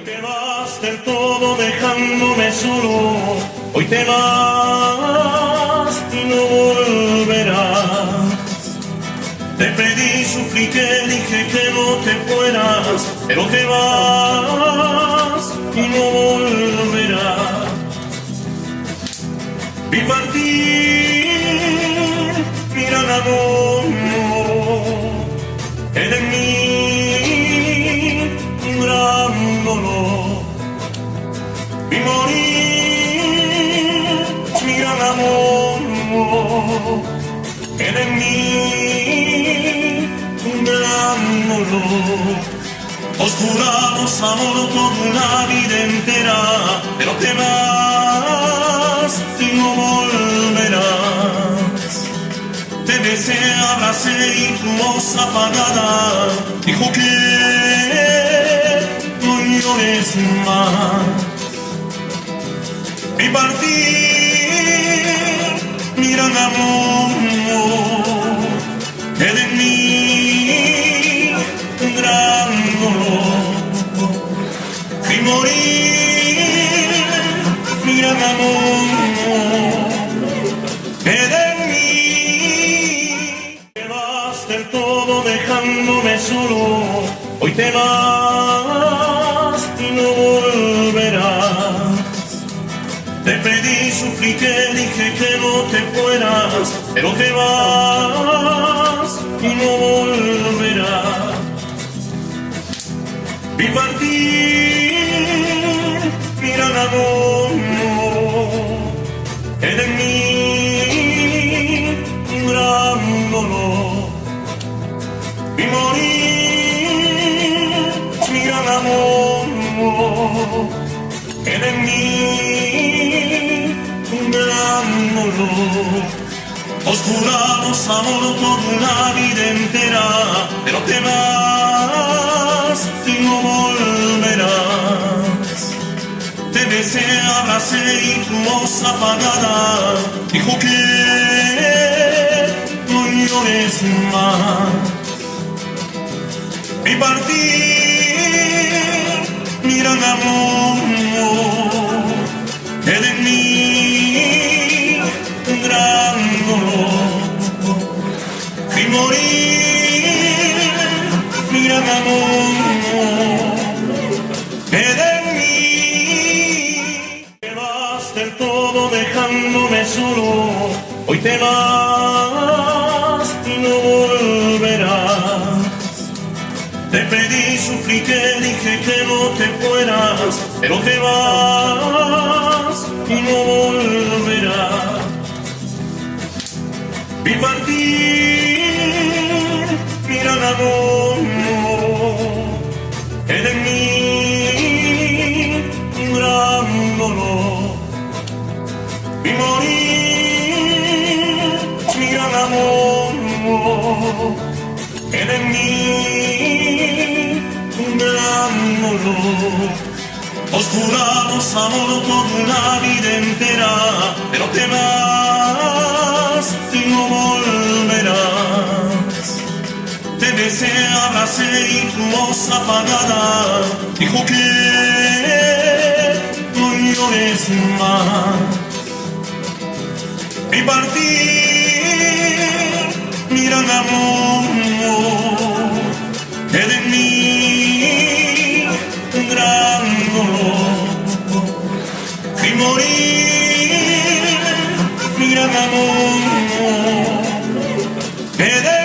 te vas del todo dejándome solo, hoy te vas y no volverás. Te pedí, supliqué, dije que no te fueras, pero te vas y no volverás. Vi partir, mira la en mí un gran dolor. Vi morir, mi gran amor, en mí un gran dolor. Os juramos amor toda una vida entera, pero te vas y no volverás. Te besé, abracé y tu voz apagada dijo que no llores más. Vi partir, mi gran amor, que de mí un gran dolor. Vi morir, mi gran amor, que de del todo dejándome solo, hoy te vas y no volverás. Te pedí, supliqué, dije que no te fueras, pero te vas y no volverás. Vi partir, mi gran amor, en mí un gran dolor. Vi morir, mi gran amor, en mí un gran dolor. Os juramos amor toda una vida entera, pero te vas y no volverás. Te besé, abracé y tu voz apagada dijo que no llores más. Vi partir, mi gran amor, que de mí un gran dolor. Vi morir, mi gran amor, que de mí te vas del todo dejándome solo, hoy te vas y no volverás. Te pedí, supliqué, dije que no te fueras, pero te vas y no volverás. Vi partir, mi gran amor, que de mí un gran dolor. Vi morir, mi gran amor, que de mí un gran dolor. Os juramos amor toda una vida entera, pero te vas y no volverás. Te besé, abracé y tu voz apagada dijo que no llores más. Vi partir, mi gran amor, que de mí un gran dolor. Vi morir, mi gran amor, que de